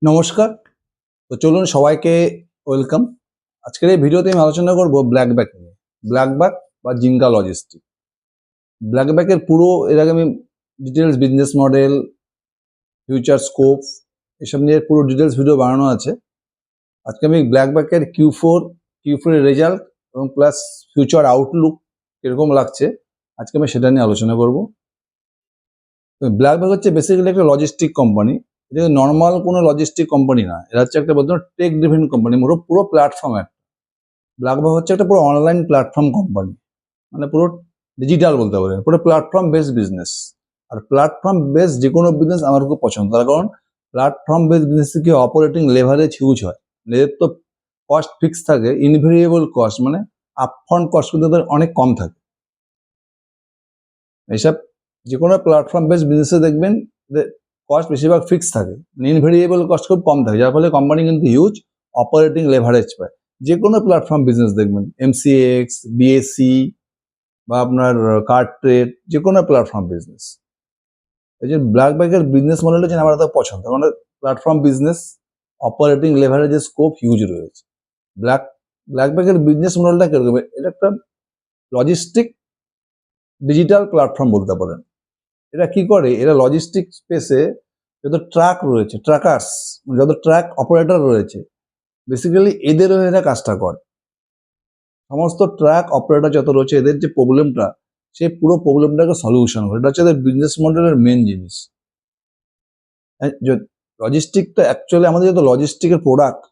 নমস্কার। তো চলুন সবাইকে ওয়েলকাম। আজকের এই ভিডিওতে আমি আলোচনা করব ব্ল্যাক ব্যাক নিয়ে। ব্ল্যাক ব্যাক বা জিঙ্কা লজিস্টিক। ব্ল্যাক ব্যাকের পুরো এর আগে আমি details business model, future scope এসব নিয়ে পুরো ডিটেলস ভিডিও বানানো আছে। আজকে আমি ব্ল্যাক ব্যাকের Q4 এর রেজাল্ট এবং প্লাস ফিউচার আউটলুক কিরকম লাগছে আজকে আমি সেটা নিয়ে আলোচনা করব। ব্ল্যাক ব্যাক হচ্ছে বেসিক্যালি একটা লজিস্টিক কোম্পানি। এটা নর্মাল কোনো লজিস্টিক কোম্পানি না, এটা হচ্ছে একটা বলতে টেক ড্রিভেন কোম্পানি, পুরো প্ল্যাটফর্ম একটা। ব্ল্যাক ব্যাক হচ্ছে একটা পুরো অনলাইন প্ল্যাটফর্ম কোম্পানি, মানে পুরো ডিজিটাল বলতে পারেন, পুরো প্ল্যাটফর্ম বেসড বিজনেস। আর প্ল্যাটফর্ম বেসড যে কোনো বিজনেস আমার খুব পছন্দ, তার কারণ প্ল্যাটফর্ম বেসড বিজনেস থেকে অপারেটিং লেভারেজ হিউজ হয়। এদের তো কস্ট ফিক্স থাকে, ইনভেরিয়েবল কস্ট, মানে আপফ্রন্ট কস্ট কিন্তু তাদের অনেক কম থাকে। এইসব যে কোনো প্ল্যাটফর্ম বেসড বিজনেসে দেখবেন কস্ট বেশিরভাগ ফিক্স থাকে, ইনভেরিয়েবল কস্ট খুব কম থাকে, যার ফলে কোম্পানি কিন্তু হিউজ অপারেটিং লেভারেজ পায়। যে কোনো প্ল্যাটফর্ম বিজনেস দেখবেন, এমসিএক্স, বিএসসি বা আপনার কার্ড ট্রেড, যে কোনো প্ল্যাটফর্ম বিজনেস। এই যে ব্ল্যাক ব্যাকের বিজনেস মডেলটা যেন আমার এত পছন্দ, কারণ প্ল্যাটফর্ম বিজনেস, অপারেটিং লেভারেজের স্কোপ হিউজ রয়েছে। ব্ল্যাক ব্যাকের বিজনেস মডেলটা কিরকম? এটা একটা লজিস্টিক ডিজিটাল প্ল্যাটফর্ম বলতে পারেন। এরা কি করে, এরা লজিস্টিক স্পেসে যত ট্রাক রয়েছে, ট্রাকার্স, যত ট্রাক অপারেটর রয়েছে, বেসিক্যালি এদেরও এরা কাজটা করে। সমস্ত ট্রাক অপারেটর যত রয়েছে, এদের যে প্রবলেমটা, সেই পুরো প্রবলেমটাকে সলিউশন করে। এটা হচ্ছে এদের বিজনেস মডেলের মেন জিনিস। লজিস্টিকটা অ্যাকচুয়ালি আমাদের যত লজিস্টিকের প্রোডাক্ট,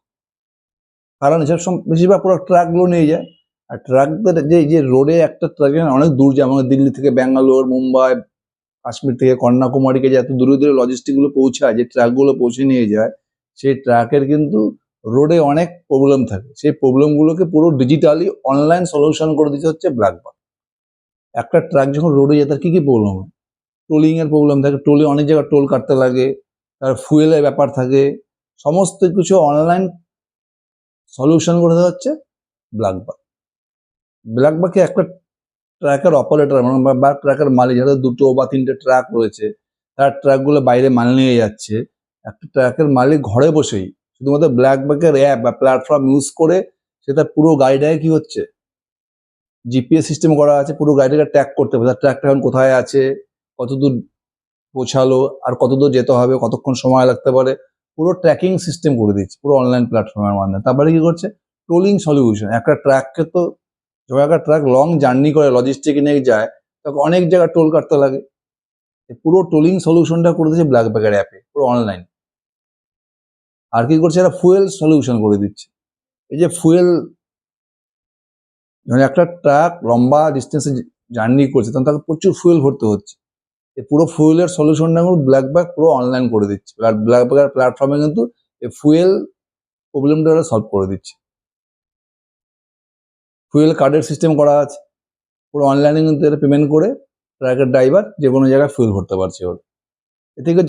কারণ এসব বেশিরভাগ প্রোডাক্ট ট্রাকগুলো নিয়ে যায়। আর ট্রাকদের যে রোডে একটা ট্রাক অনেক দূর যায়, আমাদের দিল্লি থেকে ব্যাঙ্গালোর, মুম্বাই, কাশ্মীর থেকে কন্যাকুমারীকে যে এত দূরে দূরে লজিস্টিকগুলো পৌঁছায়, যে ট্রাকগুলো পৌঁছে নিয়ে যায়, সেই ট্রাকের কিন্তু রোডে অনেক প্রবলেম থাকে। সেই প্রবলেমগুলোকে পুরো ডিজিটালি অনলাইন সলিউশন করে দিতে হচ্ছে ব্ল্যাক ব্যাক। একটা ট্রাক যখন রোডে যায়, তার কি কি প্রবলেম হয়? টোলিং এর প্রবলেম থাকে, টোলে অনেক জায়গায় টোল কাটতে লাগে, তার ফুয়েলের ব্যাপার থাকে, সমস্ত কিছু অনলাইন সলিউশন করে দেওয়া হচ্ছে ব্ল্যাক ব্যাক। ব্ল্যাক ব্যাকে একটা ট্রাকের অপারেটর বা ট্রাকের মালিক, যাদের 2টো বা 3টে ট্রাক রয়েছে, তার ট্রাকগুলো বাইরে মাল নিয়ে যাচ্ছে, একটা ট্রাকের মালিক ঘরে বসেই শুধুমাত্র ব্ল্যাক ব্যাকের অ্যাপ বা প্ল্যাটফর্ম ইউজ করে সেটা পুরো গাড়িটাকে কি হচ্ছে, জিপিএস সিস্টেম করা আছে, পুরো গাড়িটাকে ট্র্যাক করতে পারে। ট্রাকটা এখন কোথায় আছে, কতদূর পৌঁছালো, আর কতদূর যেতে হবে, কতক্ষণ সময় লাগতে পারে, পুরো ট্র্যাকিং সিস্টেম করে দিচ্ছে পুরো অনলাইন প্ল্যাটফর্মের মাধ্যমে। তারপরে কি করছে, টোলিং সলিউশন। একটা ট্রাককে তো, যখন একটা ট্রাক লং জার্নি করে লজিস্টিক নিয়ে যায়, তখন অনেক জায়গায় টোল কাটতে লাগে। পুরো টোলিং সলিউশনটা করে দিচ্ছে ব্ল্যাক ব্যাকের অ্যাপে, পুরো অনলাইন। আর কি করছে, এরা ফুয়েল সলিউশন করে দিচ্ছে। এই যে ফুয়েল, যখন একটা ট্রাক লম্বা ডিস্টেন্সে জার্নি করছে, তখন তাকে প্রচুর ফুয়েল ভরতে হচ্ছে। এই পুরো ফুয়েলের সলিউশনটা ব্ল্যাক ব্যাক পুরো অনলাইন করে দিচ্ছে। আর ব্ল্যাক ব্যাকের প্ল্যাটফর্মে কিন্তু এই ফুয়েল প্রবলেমটা ওরা সলভ করে দিচ্ছে। ফুয়েল কার্ডের সিস্টেম করা আছে, পুরো অনলাইনে কিন্তু এরা পেমেন্ট করে ট্রাকের ড্রাইভার যে কোনো জায়গায় ফুয়েল ভরতে পারছে ওর। এ থেকে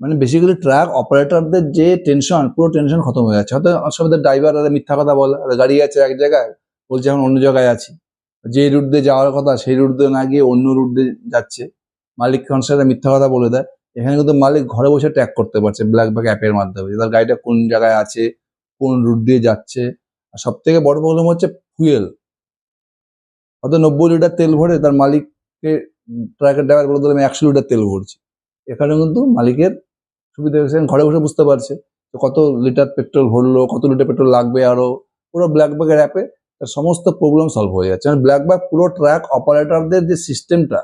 মানে বেসিক্যালি ট্রাক অপারেটরদের যে টেনশন, পুরো টেনশন খতম হয়ে যাচ্ছে। হয়তো অসুবিধা ড্রাইভার মিথ্যা কথা বলে, গাড়ি আছে এক জায়গায়, বলছে এখন অন্য জায়গায় আছি, যে রুট দিয়ে যাওয়ার কথা সেই রুট দিয়ে না গিয়ে অন্য রুট দিয়ে যাচ্ছে, মালিক কনসার্টে মিথ্যা কথা বলে দেয়। এখানে কিন্তু মালিক ঘরে বসে ট্র্যাক করতে পারছে ব্ল্যাক ব্যাক অ্যাপের মাধ্যমে, তার গাড়িটা কোন জায়গায় আছে, কোন রুট দিয়ে যাচ্ছে। আর সব থেকে বড় প্রবলেম হচ্ছে ফুয়েল। হয়তো 90 লিটার তেল ভরে তার মালিককে ট্রাকের ড্রাইভার বলে দিলাম 100 লিটার তেল ভরছি। এখানে কিন্তু মালিকের সুবিধা হয়েছে, ঘরে বসে বুঝতে পারছে কত লিটার পেট্রোল ভরলো, কত লিটার পেট্রোল লাগবে আরো। পুরো ব্ল্যাক ব্যাকের অ্যাপে তার সমস্ত প্রবলেম সলভ হয়ে যাচ্ছে। মানে ব্ল্যাক ব্যাক পুরো ট্রাক অপারেটরদের যে সিস্টেমটা,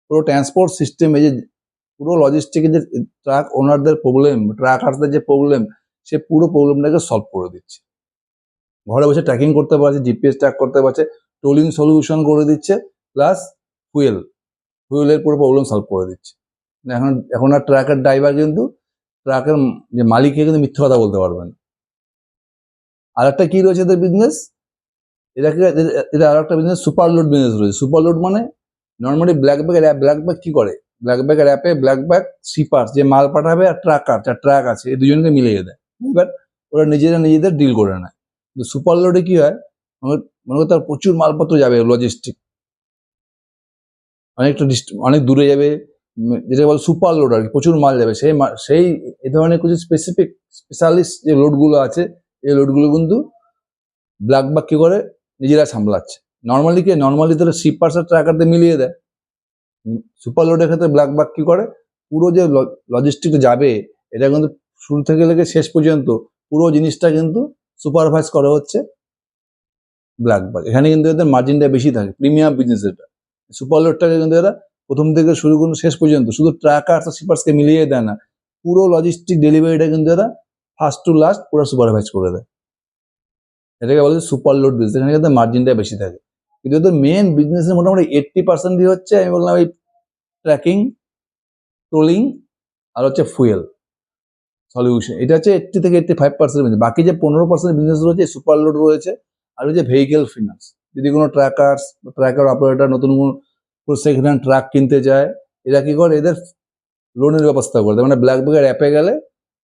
পুরো ট্রান্সপোর্ট সিস্টেম, এই যে পুরো লজিস্টিকের যে ট্রাক ওনারদের প্রবলেম, ট্রাকার্সদের যে প্রবলেম, সে পুরো প্রবলেমটাকে সলভ করে দিচ্ছে। ঘরে বসে ট্র্যাকিং করতে পারছে, জিপিএস ট্র্যাক করতে পারছে, টোলিং সলিউশন করে দিচ্ছে, প্লাস ফুয়েলের পুরো প্রবলেম সলভ করে দিচ্ছে। এখন আর ট্রাকের ড্রাইভার কিন্তু ট্রাকের যে মালিককে কিন্তু মিথ্যে কথা বলতে পারবেন। আর একটা কি রয়েছে এদের বিজনেস, এদের আর একটা বিজনেস সুপার লোড বিজনেস রয়েছে। সুপার লোড মানে নর্মালি ব্ল্যাক ব্যাক কি করে, ব্ল্যাক ব্যাকের অ্যাপে ব্ল্যাক ব্যাক শিপার যে মাল পাঠাবে আর ট্রাকার যার ট্রাক আছে, এই দুজনকে মিলিয়ে দেয়। এবার ওরা নিজেদের ডিল করে নেয়। কিন্তু সুপার লোডে কি হয়, মনে করতে প্রচুর মালপত্র যাবে, লজিস্টিক অনেক দূরে যাবে, যেটা বলে সুপার লোড আর কি, প্রচুর মাল যাবে, সেই এই ধরনের কিছু স্পেশালিস্ট যে লোডগুলো আছে, এই লোডগুলো কিন্তু ব্ল্যাক বাক কি করে নিজেরা সামলাচ্ছে। নর্মালি তারা শিপার্স আর ট্রাকারদের মিলিয়ে দেয়। সুপার লোডের ক্ষেত্রে ব্ল্যাক বাক কি করে, পুরো যে লজিস্টিক যাবে এটা কিন্তু শুরু থেকে লেগে শেষ পর্যন্ত পুরো জিনিসটা কিন্তু সুপারভাইজ করা হচ্ছে ব্ল্যাক বাক। এখানে কিন্তু এদের মার্জিনটা বেশি থাকে, প্রিমিয়াম বিজনেস এটা। সুপার লোডটাকে কিন্তু এরা প্রথম থেকে শুরু করে শেষ পর্যন্ত শুধু ট্রাকার আর শিপার্সকে মিলিয়ে দেয় না, পুরো লজিস্টিক ডেলিভারিটা কিন্তু এরা ফার্স্ট টু লাস্ট পুরো সুপারভাইজ করে দেয়। এটাকে বলে সুপার লোড বিজনেস, এখানে কিন্তু মার্জিনটা বেশি থাকে। কিন্তু এদের মেন বিজনেসের মোটামুটি 80% দিয়ে হচ্ছে, আমি বললাম এই ট্র্যাকিং, টোলিং আর হচ্ছে ফুয়েল সলিউশন। এটা হচ্ছে 80 থেকে 85% বিজনেস। বাকি যে 15% বিজনেস রয়েছে সুপার লোড রয়েছে, আর হচ্ছে ভেহিকেল ফিনান্স। যদি কোনো ট্রাকার অপারেটর নতুন কোনো সেকেন্ড হ্যান্ড ট্রাক কিনতে যায়, এরা কি করে এদের লোনের ব্যবস্থা করে দেয়। মানে ব্ল্যাক ব্যাগের অ্যাপে গেলে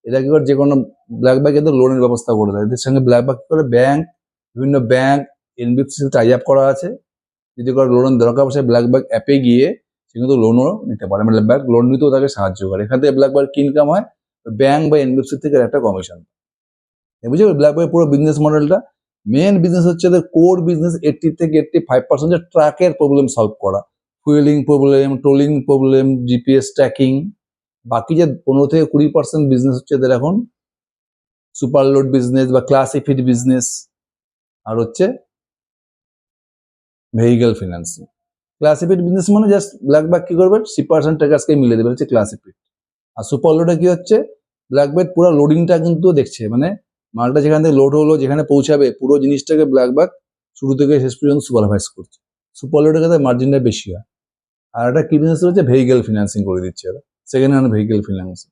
এরা কি করে যে কোনো ব্ল্যাক ব্যাগ এদের লোনের ব্যবস্থা করে দেয়। এদের সঙ্গে ব্ল্যাক ব্যাগ করে বিভিন্ন ব্যাংক এনবিএফসি টাই আপ করা আছে। যদি কারো লোন দরকার পড়ে ব্ল্যাক ব্যাগ অ্যাপে গিয়ে সে কিন্তু লোনও নিতে পারে, মানে ব্ল্যাক লোন নিতেও তাকে সাহায্য করে। এখান থেকে ব্ল্যাক ব্যাগ কি ইনকাম হয়, ব্যাংক বা এনবিএফসি থেকে একটা কমিশন। বুঝলি ব্ল্যাক ব্যাগ পুরো বিজনেস মডেলটা। মেন বিজনেস হচ্ছে এদের কোর বিজনেস 80 থেকে 85% যে ট্রাকের প্রবলেম সলভ করা, fuelling problem, টোলিং problem, GPS tracking. বাকি যে 15 থেকে 20% বিজনেস হচ্ছে এদের এখন সুপার লোড বিজনেস বা ক্লাসিফিড বিজনেস, আর হচ্ছে ভেহিকেল ফিনান্সিং। ক্লাসিফিড বিজনেস মানে জাস্ট ব্ল্যাক ব্যাগ কি করবে, শিপার্স অ্যান্ড ট্রাকার্সকে মিলে দেবে, হচ্ছে ক্লাসিফিড। আর সুপার লোডে কি হচ্ছে, ব্ল্যাক ব্যাগ পুরো লোডিংটা কিন্তু দেখছে, মানে মালটা যেখান থেকে লোড হলো যেখানে পৌঁছাবে পুরো জিনিসটাকে ব্ল্যাক ব্যাগ শুরু থেকে শেষ পর্যন্ত সুপারভাইজ করছে। সুপার লোডের ক্ষেত্রে মার্জিনটা বেশি হয়। আর একটা কি বিজনেস হচ্ছে ভেহিকেল ফিনান্সিং করে দিচ্ছে এরা, second hand vehicle financing.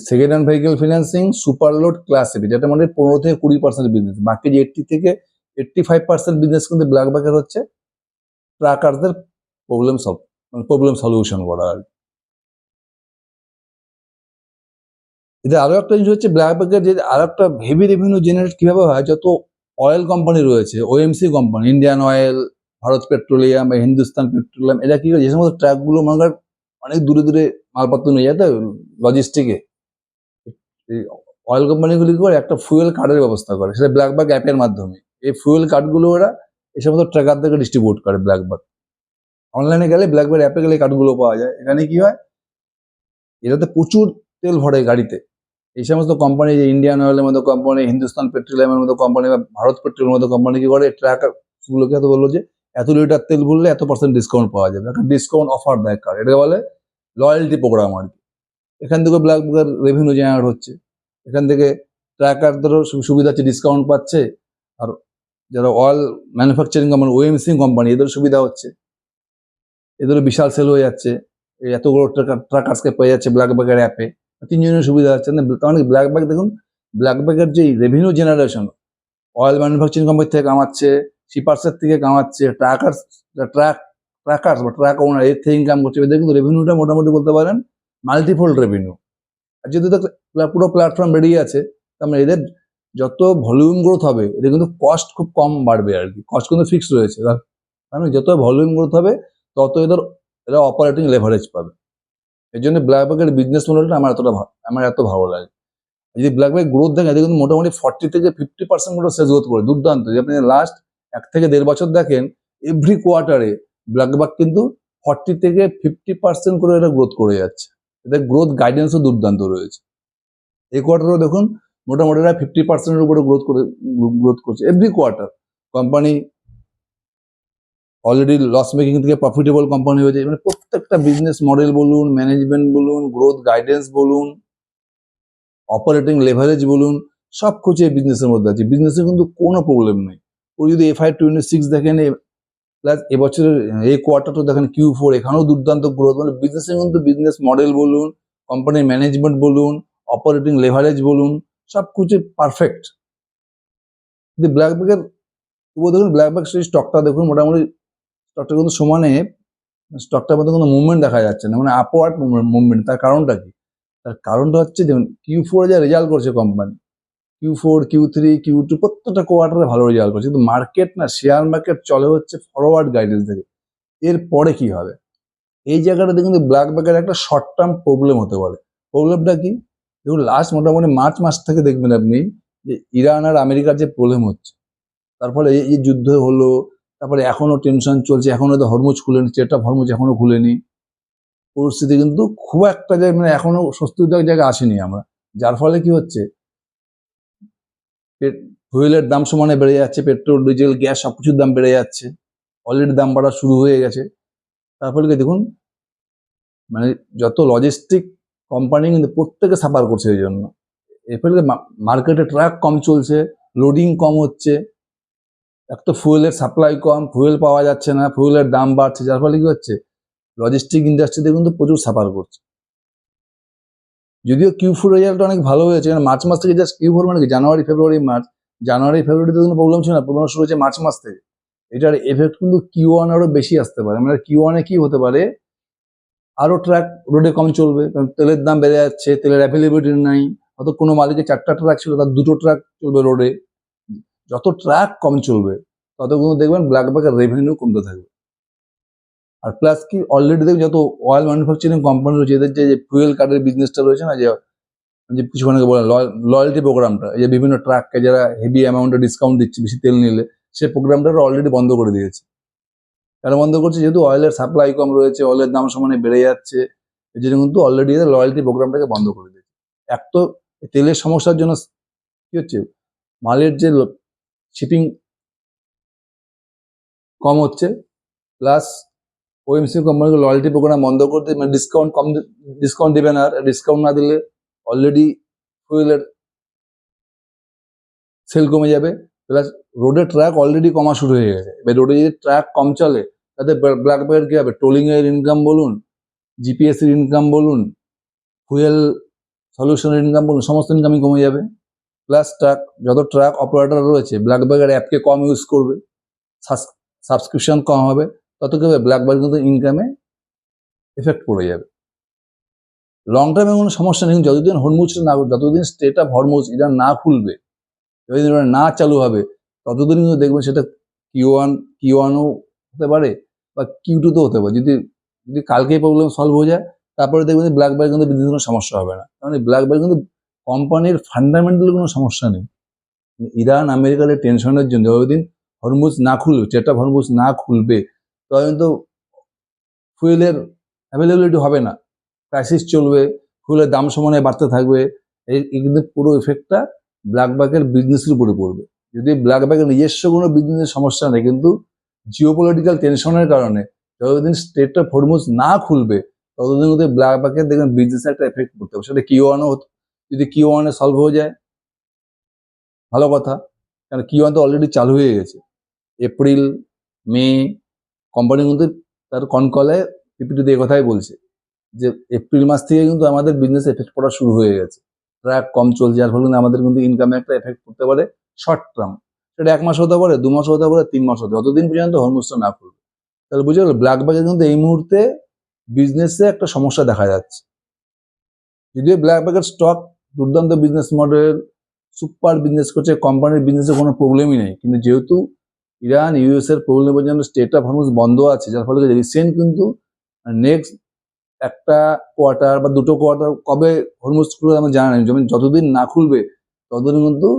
Second hand vehicle financing, super load, classified, এটা মানে 15 থেকে 20% বিজনেস। বাকি যে 80 থেকে 85% বিজনেস কিন্তু ব্ল্যাক ব্যাগের হচ্ছে ট্রাকারদের প্রবলেম সলিউশন করা আর কি। এটা আরো একটা জিনিস হচ্ছে ব্ল্যাক ব্যাগের যে আরো একটা হেভি রেভিনিউ জেনারেট কিভাবে হয়, যত অয়েল কোম্পানি রয়েছে, OMC company, Indian Oil, Bharat Petroleum বা হিন্দুস্তান পেট্রোলিয়াম, এরা কি করে যে সমস্ত ট্রাকগুলো মনে অনেক দূরে দূরে মালপত্র নিয়ে যেতে লজিস্টিকে, অয়েল কোম্পানিগুলি করে একটা ফুয়েল কার্ডের ব্যবস্থা করে, সেটা ব্ল্যাক ব্যাগ অ্যাপের মাধ্যমে। এই ফুয়েল কার্ডগুলো ওরা এই সমস্ত ট্রাকারদেরকে ডিস্ট্রিবিউট করে ব্ল্যাক ব্যাগ। অনলাইনে গেলে ব্ল্যাক ব্যাগ অ্যাপে গেলে কার্ডগুলো পাওয়া যায়। এখানে কি হয়, এটাতে প্রচুর তেল ভরে গাড়িতে। এই সমস্ত কোম্পানি, যে ইন্ডিয়ান অয়েলের মতো কোম্পানি, হিন্দুস্তান পেট্রোলিয়ামের মতো কোম্পানি বা ভারত পেট্রোলের মতো কোম্পানি কি করে, ট্রাকারগুলোকে এত বললো যে এত লিটার তেল ভরলে এত % ডিসকাউন্ট পাওয়া যাবে, একটা ডিসকাউন্ট অফার দেয় কার্ড, এটা বলে লয়্যালটি প্রোগ্রাম আর কি। এখান থেকে ব্ল্যাক ব্যাগের রেভিনিউ জেনারেট হচ্ছে। এখান থেকে ট্রাকারদেরও সুবিধা হচ্ছে, ডিসকাউন্ট পাচ্ছে। আর যারা অয়েল ম্যানুফ্যাকচারিং কোম্পানি, ওএমসি কোম্পানি, এদের সুবিধা হচ্ছে, এদেরও বিশাল সেল হয়ে যাচ্ছে। এই এতগুলো ট্রাকার্সকে পেয়ে যাচ্ছে ব্ল্যাক ব্যাগের অ্যাপে, তিনজনের সুবিধা হচ্ছে না। কারণ ব্ল্যাক ব্যাগ দেখুন, ব্ল্যাক ব্যাগের যে revenue generation, oil manufacturing company থেকে কামাচ্ছে, শিপার্সের থেকে কামাচ্ছে, ট্রাকার্স বা ট্রাক ওনার এর থেকে ইনকাম করছে। এদের কিন্তু রেভিনিউটা মোটামুটি বলতে পারেন মাল্টিফোল্ড রেভিনিউ। আর যেহেতু পুরো প্ল্যাটফর্ম বেরিয়ে আছে, তার মানে এদের যত ভলিউম গ্রোথ হবে এদের কিন্তু কস্ট খুব কম বাড়বে আর কি। কস্ট কিন্তু ফিক্সড রয়েছে, কারণ যত ভলিউম গ্রোথ হবে তত এরা অপারেটিং লেভারেজ পাবে। এই জন্য ব্ল্যাক ব্যাগের বিজনেস মডেলটা আমার এত ভালো লাগে। যদি ব্ল্যাক ব্যাগ গ্রোথ দেখেন, এদের কিন্তু মোটামুটি 40 থেকে 50% মতো সেলস গ্রোথ করে, দুর্দান্ত। যদি আপনি লাস্ট 1 থেকে 1.5 বছর দেখেন, এভরি কোয়ার্টারে ব্ল্যাক ব্যাগ কিন্তু 40 থেকে 50% করে এরা গ্রোথ করে যাচ্ছে। এদের গ্রোথ গাইডেন্সও দুর্দান্ত রয়েছে। এই কোয়ার্টারও দেখুন মোটামুটি 50%-এর উপরে গ্রোথ করছে every quarter. Company already loss making থেকে প্রফিটেবল কোম্পানি হয়েছে। মানে প্রত্যেকটা বিজনেস মডেল বলুন, ম্যানেজমেন্ট বলুন, গ্রোথ গাইডেন্স বলুন, অপারেটিং লেভারেজ বলুন, সব কিছু এই বিজনেসের মধ্যে আছে। বিজনেসে কিন্তু কোনো প্রবলেম নেই। ওই যদি FY26 দেখেন, প্লাস এবছরের এই কোয়ার্টারটা দেখেন Q4, এখানেও দুর্দান্ত গ্রোথ। মানে বিজনেসে কিন্তু বিজনেস মডেল বলুন, কোম্পানির ম্যানেজমেন্ট বলুন, অপারেটিং লেভারেজ বলুন, সব কিছু পারফেক্ট। কিন্তু ব্ল্যাক ব্যাগের দেখুন, ব্ল্যাক ব্যাগ সেই স্টকটা দেখুন, মোটামুটি স্টকটা কিন্তু সমানে, স্টকটার মধ্যে কোনো মুভমেন্ট দেখা যাচ্ছে না, মানে আপওয়ার্ড মুভমেন্ট। তার কারণটা কি? তার কারণটা হচ্ছে দেখুন, Q4 যা রেজাল্ট করছে কোম্পানি, Q4, Q3, Q2 প্রত্যেকটা কোয়ার্টারে ভালো রেজাল্ট করছে, কিন্তু মার্কেট না, শেয়ার মার্কেট চলে হচ্ছে ফরওয়ার্ড গাইডেন্স থেকে। এর পরে কি হবে? এই জায়গাটাতে কিন্তু ব্ল্যাক ব্যাকের একটা শর্ট টার্ম প্রবলেম হতে পারে। প্রবলেমটা কি? দেখুন লাস্ট মোটামুটি মার্চ মাস থেকে দেখবেন আপনি যে ইরান আর আমেরিকার যে প্রবলেম হচ্ছে, তার ফলে এই যুদ্ধ হলো, তারপরে এখনো টেনশন চলছে, এখনো তো হরমুজ খুলেনি, স্ট্রেট অফ হরমুজ এখনো খুলেনি। পরিস্থিতি কিন্তু খুব একটা জায়গায় মানে এখনো স্বস্তিদায়ক জায়গায় আসেনি আমরা। যার ফলে কি হচ্ছে, ফুয়েলের দাম সমানে বেড়ে যাচ্ছে, পেট্রোল ডিজেল গ্যাস সবকিছুর দাম বেড়ে যাচ্ছে, অলরেডি দাম বাড়া শুরু হয়ে গেছে। তার ফলে কি দেখুন মানে যত লজিস্টিক কোম্পানি কিন্তু প্রত্যেকে সাফার করছে এই জন্য। এর ফলে মার্কেটে ট্রাক কম চলছে, লোডিং কম হচ্ছে, এক তো ফুয়েলের সাপ্লাই কম, ফুয়েল পাওয়া যাচ্ছে না, ফুয়েলের দাম বাড়ছে, যার ফলে কি হচ্ছে লজিস্টিক ইন্ডাস্ট্রিতে কিন্তু প্রচুর সাফার করছে। যদিও Q4 রেজাল্ট অনেক ভালো হয়েছে, কারণ মার্চ মাস থেকে জাস্ট Q4 মানে কি জানুয়ারি ফেব্রুয়ারি মার্চ, জানুয়ারিতে কোনো প্রবলেম ছিল না, প্রবলেম শুরু হয়েছে মার্চ মাস থেকে। এটার এফেক্ট কিন্তু Q1 আরও বেশি আসতে পারে। মানে Q1 কি হতে পারে, আরও ট্রাক রোডে কম চলবে, কারণ তেলের দাম বেড়ে যাচ্ছে, তেলের অ্যাভেলেবিলিটি নাই, হয়তো কোনো মালিকের 4টা ট্রাক ছিল, তার 2টো ট্রাক চলবে রোডে। যত ট্রাক কম চলবে তত কিন্তু দেখবেন ব্ল্যাক ব্যাকের রেভিনিউ কমতে থাকবে। আর প্লাস কি অলরেডি দেখবেন যত অয়েল ম্যানুফ্যাকচারিং কোম্পানি রয়েছে, এদের যে ফুয়েল কার্ডের বিজনেসটা রয়েছে না, যে কিছুক্ষণ আগে বললাম লয়্যালটি প্রোগ্রামটা, এই যে বিভিন্ন ট্রাককে যারা হেভি অ্যামাউন্টে ডিসকাউন্ট দিচ্ছে বেশি তেল নিলে, সেই প্রোগ্রামটা অলরেডি বন্ধ করে দিয়েছে। কেন বন্ধ করছে? যেহেতু অয়েলের সাপ্লাই কম রয়েছে, অয়েলের দাম সমানে বেড়ে যাচ্ছে, এই জন্য কিন্তু অলরেডি এদের লয়্যালটি প্রোগ্রামটাকে বন্ধ করে দিয়েছে। এক তো তেলের সমস্যার জন্য কি হচ্ছে, মালের যে শিপিং কম হচ্ছে, প্লাস ওএমসি কোম্পানিকে লয়্যালটি প্রোগ্রাম বন্ধ করতে, মানে ডিসকাউন্ট দেবে না, আর ডিসকাউন্ট না দিলে অলরেডি ফুয়েলের সেল কমে যাবে, প্লাস রোডে ট্রাক অলরেডি কমা শুরু হয়ে গেছে। এবার রোডে যদি ট্রাক কম চলে তাতে ব্ল্যাক ব্যাকের কী হবে, টোলিংয়ের ইনকাম বলুন, জিপিএসের ইনকাম বলুন, ফুয়েল সলিউশনের ইনকাম বলুন, সমস্ত ইনকামই কমে যাবে। প্লাস যত ট্রাক অপারেটর রয়েছে ব্ল্যাক ব্যাকের অ্যাপকে কম ইউজ করবে, সাবস্ক্রিপশন কম হবে, তত কী হবে ব্ল্যাক ব্যাক কিন্তু ইনকামে এফেক্ট পড়ে যাবে। লং টার্মে কোনো সমস্যা নেই, যতদিন হরমুজটা না, যতদিন স্টেট অফ হরমুজ ইরান না খুলবে, যতদিন না চালু হবে, ততদিন কিন্তু দেখবেন সেটা Q1ও হতে পারে বা Q2তেও হতে পারে। যদি কালকেই প্রবলেম সলভ হয়ে যায়, তারপরে দেখবেন যে ব্ল্যাক ব্যাক কিন্তু বিদ্যুৎ কোনো সমস্যা হবে না। মানে ব্ল্যাক ব্যাক কিন্তু কোম্পানির ফান্ডামেন্টাল কোনো সমস্যা নেই। ইরান আমেরিকার এই টেনশনের জন্য যতদিন হরমুজ না খুলবে, স্ট্রেট অফ হরমুজ না খুলবে, ততদিন তো ফুয়েলের অ্যাভেলেবিলিটি হবে না, ক্রাইসিস চলবে, ফুয়েলের দাম সমানে বাড়তে থাকবে। এই কিন্তু পুরো ইফেক্টটা ব্ল্যাক ব্যাকের বিজনেসের উপরে পড়বে। যদি ব্ল্যাক ব্যাকের নিজস্ব কোনো বিজনেসের সমস্যা নেই, কিন্তু জিওপলিটিক্যাল টেনশনের কারণে যতদিন স্টেট অফ হরমুজ না খুলবে, ততদিন কিন্তু ব্ল্যাক ব্যাকের দেখবেন বিজনেসে একটা এফেক্ট পড়তে হবে। সেটা Q1ও যদি Q1-এ সলভ হয়ে যায় ভালো কথা, কারণ Q1 তো অলরেডি চালু হয়ে গেছে। এপ্রিল মে কোম্পানি কিন্তু তার কনকলে পিপিটিতে কথাই বলছে যে এপ্রিল মাস থেকে কিন্তু আমাদের বিজনেস এফেক্ট পড়া শুরু হয়ে গেছে, ট্রাক কম চলছে, যার ফলে আমাদের কিন্তু ইনকামে একটা এফেক্ট পড়তে পারে শর্ট টার্ম। সেটা 1 মাস হতে পারে, 2 মাস হতে পারে, 3 মাস হতে পারে, যতদিন পর্যন্ত হরমুজটা না খুলবে। তাহলে বুঝে গেল ব্ল্যাক ব্যাকে কিন্তু এই মুহূর্তে বিজনেসে একটা সমস্যা দেখা যাচ্ছে। যদিও ব্ল্যাক ব্যাকের স্টক দুর্দান্ত বিজনেস মডেল, সুপার বিজনেস করছে, কোম্পানির বিজনেসে কোনো প্রবলেমই নেই, কিন্তু যেহেতু ইরান ইউএস এর প্রবলেমের জন্য স্টেট অফ হরমুজ বন্ধ আছে, যার ফলে রিসেন্ট কিন্তু নেক্সট একটা কোয়ার্টার বা 2টো কোয়ার্টার কবে হরমুজ খুলবে আমি জানি না, যেমন যতদিন না খুলবে ততদিন কিন্তু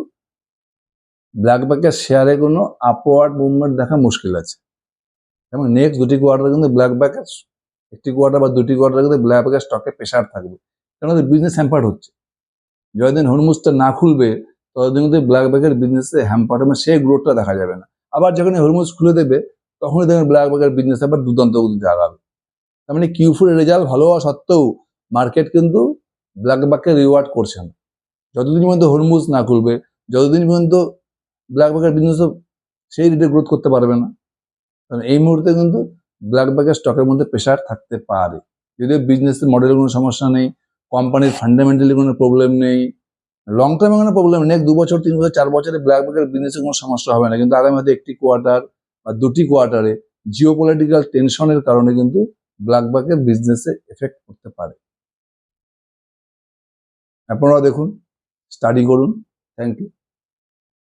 ব্ল্যাক ব্যাকের শেয়ারে কোনো আপওয়ার্ড মুভমেন্ট দেখা মুশকিল আছে। যেমন নেক্সট 2টি কোয়ার্টার কিন্তু ব্ল্যাক ব্যাকের, একটি কোয়ার্টার বা 2টি কোয়ার্টার কিন্তু ব্ল্যাক ব্যাকের স্টকে প্রেশার থাকবে, কারণ ওদের বিজনেস হ্যাম্পার্ড হচ্ছে। যতদিন হরমুজটা না খুলবে ততদিন কিন্তু ব্ল্যাক ব্যাকের বিজনেসে হ্যাম্পার্ড হবে, সেই গ্রোথটা দেখা যাবে না। আবার যখন হরমুজ খুলে দেবে তখনই দেখবেন ব্ল্যাক ব্যাকের বিজনেস আবার দুর্দান্ত গতিতে আগাবে। তার মানে Q4 এর রেজাল্ট ভালো হওয়া সত্ত্বেও মার্কেট কিন্তু ব্ল্যাক ব্যাককে রিওয়ার্ড করছে না। যতদিন পর্যন্ত হরমুজ না খুলবে, যতদিন পর্যন্ত ব্ল্যাক ব্যাকের বিজনেসও সেই রেটে গ্রোথ করতে পারবে না। কারণ এই মুহূর্তে কিন্তু ব্ল্যাক ব্যাকের স্টকের মধ্যে প্রেশার থাকতে পারে, যদিও বিজনেসের মডেলের কোনো সমস্যা নেই, কোম্পানির ফান্ডামেন্টালি কোনো প্রবলেম নেই, লং টার্মে কোনো প্রবলেম নেই, 2 বছর 3 বছর 4 বছরে ব্ল্যাক ব্যাকের বিজনেসে কোনো সমস্যা হবে না, কিন্তু আগামী হয়তো একটি কোয়ার্টার বা 2টি কোয়ার্টারে জিওপলিটিক্যাল টেনশনের কারণে কিন্তু ব্ল্যাক ব্যাকের বিজনেসে এফেক্ট করতে পারে। আপনারা দেখুন, স্টাডি করুন। Thank you.